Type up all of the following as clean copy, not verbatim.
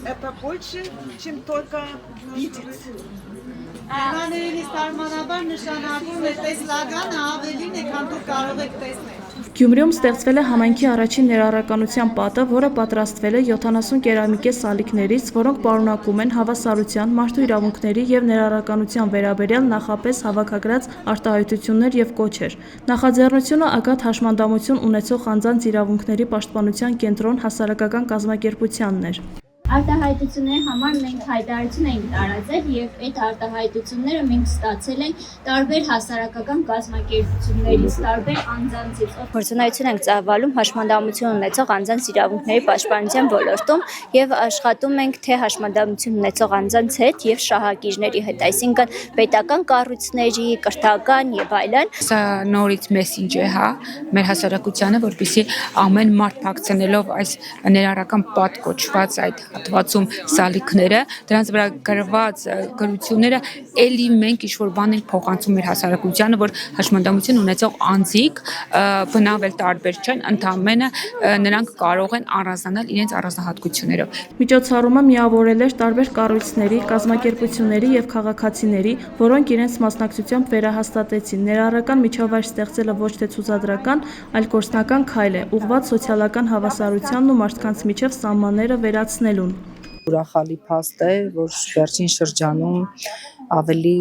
Это больше, чем только видеть. Կաներից տարմանաբար նշանակում է տեսլականը ավելին է, քան դուք կարող եք տեսնել։ Գյումրիում ստեղծվել է համայնքի առաջին ներառականության պատը, որը պատրաստվել է 70 կերամիկե սալիկներից, որոնք պարունակում են հավասարության, մարդու իրավունքների և ներառականության վերաբերյալ նախապես հավաքագրած արտահայտություններ և կոչեր։ Նախաձեռնությունը ակատ հաշմանդամություն ունեցող անձանց իրավունքների պաշտպանության կենտրոն հասարակական կազմակերպությանն էր։ Արտահայտությունների համար մենք հայտարարություն ենք տարածել եւ այդ արտահայտությունները մենք ստացել ենք տարբեր հասարակական կազմակերպություններից, տարբեր անձանցից։ Փորձունեություն ենք ծավալում հաշմանդամություն ունեցող անձանց իրավունքների պաշտպանության ոլորտում եւ աշխատում ենք թե հաշմանդամություն ունեցող անձանց հետ եւ շահագիրների հետ, այսինքն պետական կառույցների, կրթական եւ այլն։ Սա նորից մեսիջը է, հա, մեր հասարակությանը, որպեսզի ամեն մարդ փակցնելով այս ներառական պատ կոչված այդ հատվածում սալիկները, դրանց վրա գրված գրությունները էլի մենք ինչ-որ բան ենք փոխանցում մեր հասարակությանը, որ հաշմանդամություն ունեցող անձիկ բնավել տարբեր չեն, ընդամենը նրանք կարող են առանձնանալ իրենց առանձնահատկություններով։ Միջոցառումը միավորել էր տարբեր կառույցների, կազմակերպությունների և քաղաքացիների, որոնք իրենց մասնակցությամբ վերահաստատեցին ներառական միջավայր ստեղծելը ոչ թե ցուցադրական, այլ գործնական քայլ է, ուղղված սոցիալական հավասարությանն ու մարդկանց միջև սահմանները վերացնելուն։ Ուրախալի փաստ է, որ վերջին շրջանում ավելի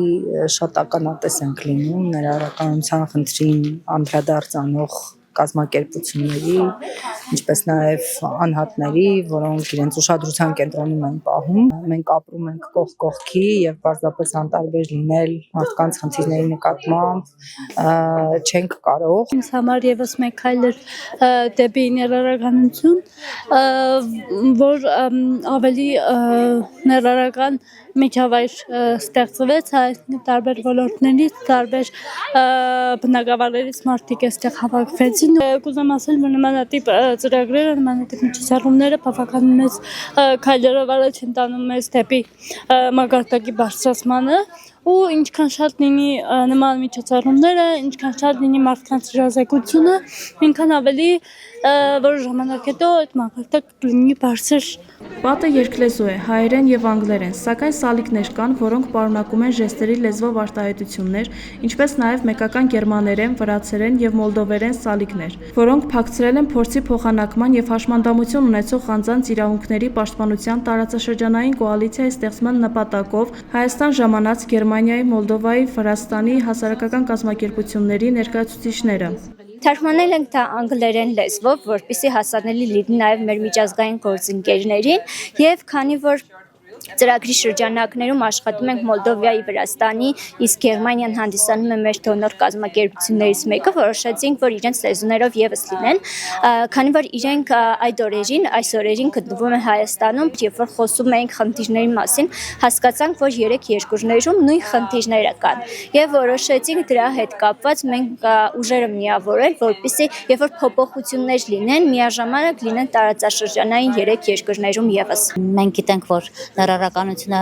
շատ ականատես ենք լինում ներառականության խնդրին անդրադարձանող կազմակերպությունների, ինչպես նաև անհատների, որոնք իրենց ուշադրության կենտրոնում են պահում։ Մենք ապրում ենք կողք կողքի եւ պարզապես անտարբեր լինել մարդկանց խնդիրների նկատմամբ չենք կարող։ Ինձ համար եւս մեկ քայլ էր դեպի ներառականություն, որ ավելի ներառական միջավայր ստեղծվեց, այսինքն տարբեր ոլորտներից, տարբեր բնակավարներից մարդիկ այստեղ հավաքվեցին։ Կուզեմ ասել, որ նմանատիպ ծրագրերը, նմանատիպ միջոցառումները բավական մեծ քայլերով առաջ են տանում մեզ դեպի մակարդակի բարձրացմանը, ու ինչքան շատ լինի նման միջոցառումները, ինչքան շատ լինի մարդկանց հրաժարակությունը, այնքան ավելի որոշ ժամանակ հետո այդ մակարդակը կլինի բարձր։ Պատը երկլեզու է, հայերեն և անգլերեն, սակայն սալիկներ կան, որոնք պարունակում են ժեստերի լեզվով արտահայտություններ, ինչպես նաև մեկական գերմաներեն, վրացերեն և մոլդովերեն սալիկներ, որոնք փակցրել են փորձի փոխանակման և հաշմանդամություն ունեցող անձանց իրավունքների պաշտպանության տարածաշրջանային կոալիցիայի ստեղծման նպատակով Հայաստան ժամանած Գերմանիայի, Մոլդովայի, Վրաստանի հասարակական կազմակերպությունների ներկայացուցիչները։ Թարգմանել ենք դա անգլերեն լեզվով, որպեսզի հասանելի լինի նաև մեր միջազգային գործընկերներին, եւ քանի որ ծրագրի շրջանակներում աշխատում ենք Մոլդովայի, Վրաստանի, իսկ Գերմանիան հանդիսանում է մեր դոնոր կազմակերպություններից մեկը, որոշեցինք, որ իրենց լեզուներով եւս լինեն, քանի որ իրենք այդ օրերին գտնվում են Հայաստանում, երբ որ խոսում էինք խնդիրների մասին, հասկացանք, որ 3 երկրներում նույն խնդիրները կան, եւ որոշեցինք դրա հետ կապված մենք ուժերը միավորել, որպեսզի երբ որ փոփոխություններ լինեն, միաժամանակ լինեն տարածաշրջանային 3 երկրներում եւս։ Մենք գիտենք, որ ներառականությունը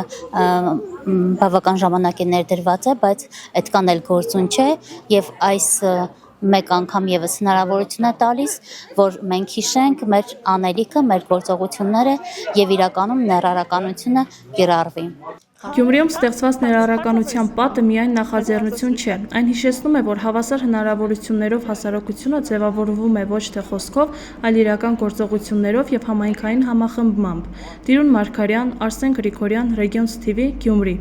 բավական ժամանակ է ներդրված է, բայց այդքան էլ գործուն չէ եւ այս մեկ անգամ եւս հնարավորություն է տալիս, որ մենք հիշենք մեր անելիքը, մեր գործողությունները եւ իրականում ներառականությունը կիրառվի։ Գյումրիում ստեղծված ներառականության պատը միայն նախաձեռնություն չէ, այն հիշեցնում է, որ հավասար հնարավորություններով հասարակությունը ձևավորվում է ոչ թե խոսքով, այլ իրական գործողություններով եւ համայնքային համախմբմամբ։ Տիրուն Մարգարյան, Արսեն Գրիգորյան, Regions TV, Գյումրի։